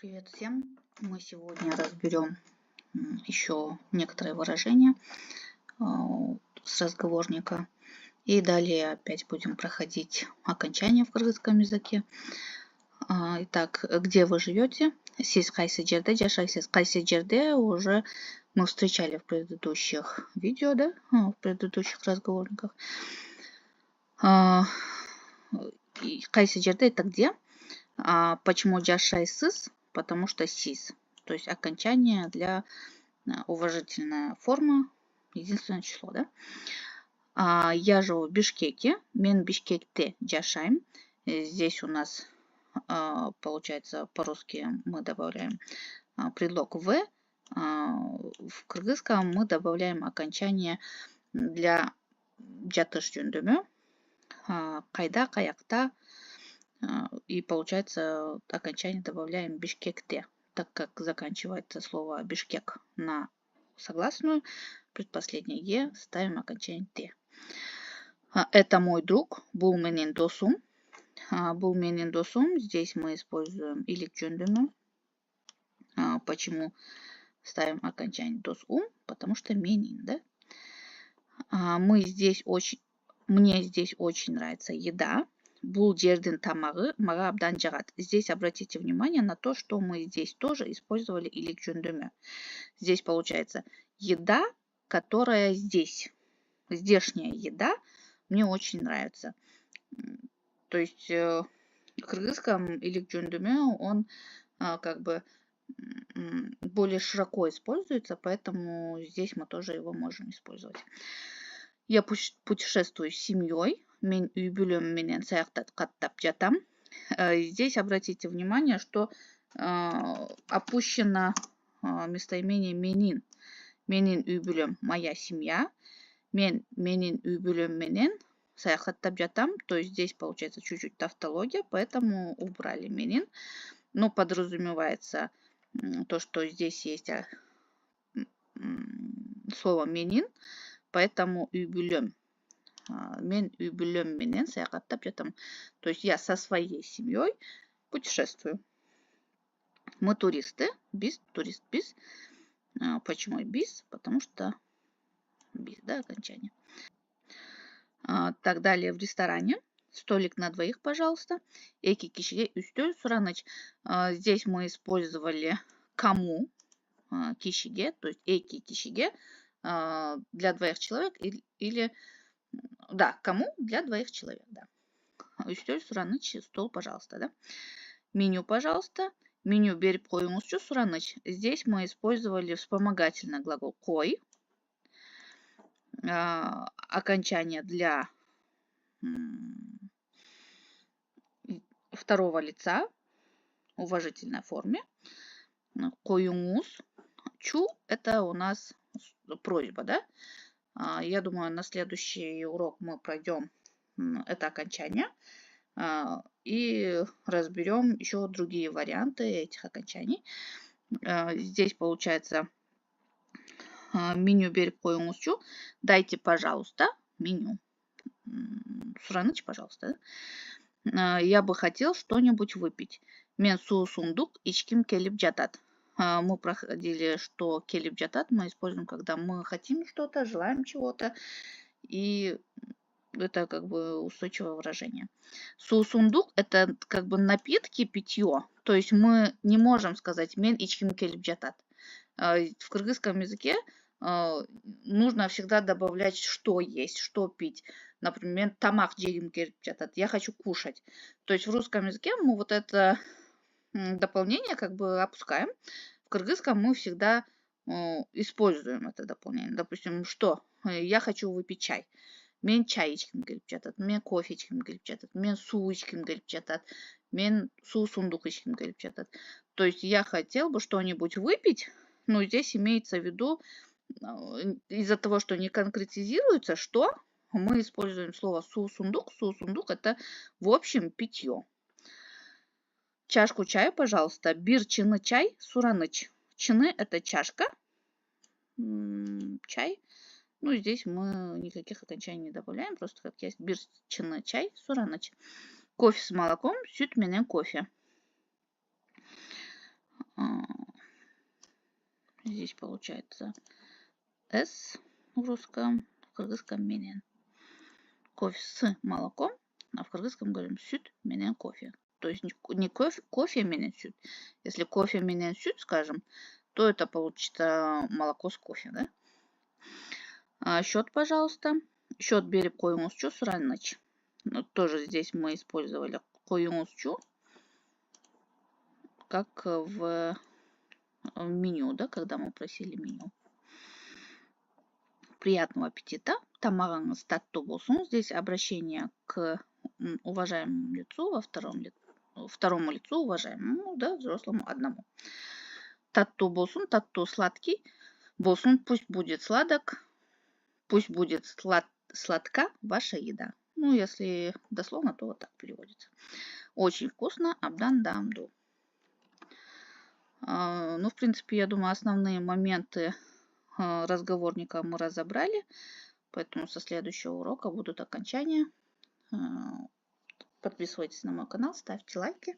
Привет всем! Мы сегодня разберем еще некоторые выражения с разговорника. И далее опять будем проходить окончания в кыргызском языке. Итак, где вы живете? Сиз кайсы жерде жашайсыз? Кайсы жерде уже мы встречали в предыдущих видео, да? В предыдущих разговорниках. Кайсы жерде это где? Почему жашайсыз? Потому что сиз, то есть окончание для уважительная форма, единственное число, да? Я живу в Бишкеке, мен Бишкекте жашайм. Здесь у нас получается по-русски мы добавляем предлог в кыргызском мы добавляем окончание для жатыш жөндөмө, кайда, каякта, и получается окончание добавляем Бишкекте, так как заканчивается слово Бишкек на согласную, предпоследнее Е, ставим окончание Т. Это мой друг, бул менин досум. Бул менин досум, здесь мы используем илик жөндөмө. Почему ставим окончание досум? Потому что менин, да? Мне здесь очень нравится еда. Бул жердин тамагы мага абдан жагат. Здесь обратите внимание на то, что мы здесь тоже использовали илик жөндөмө. Здесь получается еда, которая здесь. Здешняя еда мне очень нравится. То есть в кыргызском илик жөндөмө он как бы более широко используется, поэтому здесь мы тоже его можем использовать. Я путешествую с семьей. Мен үй бүлөм менен саякаттап жатам. Здесь обратите внимание, что опущено местоимение менин. Менин үй бүлөм моя семья. Менин үй бүлөм менен саякаттап жатам. То есть здесь получается чуть-чуть тавтология, поэтому убрали менин. Но подразумевается то, что здесь есть слово менин, поэтому үй бүлөм. Мен үй бүлөм менен саякаттап жатам. То есть я со своей семьей путешествую. Мы туристы, биз, турист биз. Почему биз? Потому что биз, да, окончание. Так, далее в ресторане. Столик на двоих, пожалуйста. Эки кишиге үстөл сураныч. Здесь мы использовали кому кишиге, то есть эки кишиге для двоих человек или да, кому для двоих человек, да. Үстөл сураныч, стол, пожалуйста, да. Меню, пожалуйста. Меню берип коюңузчу сураныч. Здесь мы использовали вспомогательный глагол кой. Окончание для второго лица в уважительной форме. Коюңуз. Чу это у нас просьба, да. Я думаю, на следующий урок мы пройдем это окончание и разберем еще другие варианты этих окончаний. Здесь получается меню берип коюңузчу. Дайте, пожалуйста, меню. Сураныч, пожалуйста. Я бы хотел что-нибудь выпить. Мен суу сундук ичким келип жатат. Мы проходили, что келип жатат мы используем, когда мы хотим что-то, желаем чего-то. И это как бы устойчивое выражение. Суу сундук это как бы напитки, питье. То есть мы не можем сказать мен ичким келип жатат. В кыргызском языке нужно всегда добавлять, что есть, что пить. Например, тамак жегим келип жатат. Я хочу кушать. То есть в русском языке мы вот это дополнение как бы опускаем. В кыргызском мы всегда используем это дополнение. Допустим, что? Я хочу выпить чай. Мен чай ичким келип жатат. Мен кофе ичким келип жатат. Мен суу ичким келип жатат. Мен суу сундук ичким келип жатат. То есть я хотел бы что-нибудь выпить, но здесь имеется в виду из-за того, что не конкретизируется, что мы используем слово суу сундук. Суу сундук это в общем питье. Чашку чая, пожалуйста. Бир чыны чай, сураныч. Чыны это чашка. Чай. Ну, здесь мы никаких окончаний не добавляем. Просто как есть бир чыны чай, сураныч. Кофе с молоком, süt менен кофе. Здесь получается с в русском, в кыргызском менен. Кофе с молоком, а в кыргызском говорим süt менен кофе. То есть не кофе менен süt. Если кофе менен süt, скажем, то это получится молоко с кофе, да? Счет, пожалуйста. Счет беріп қойыңызчу сұраныч. Тоже здесь мы использовали қойыңызчу как в меню, да, когда мы просили меню. Приятного аппетита. Тамағыңыз тәтті болсын. Здесь обращение к уважаемому лицу, второму лицу уважаемому, да, взрослому одному. Тәтті болсын, тәтті сладкий. Болсын, пусть будет сладок. Пусть будет сладка ваша еда. Ну, если дословно, то вот так переводится. Очень вкусно. Абдан дамду. Ну, в принципе, я думаю, основные моменты разговорника мы разобрали. Поэтому со следующего урока будут окончания. Подписывайтесь на мой канал, ставьте лайки.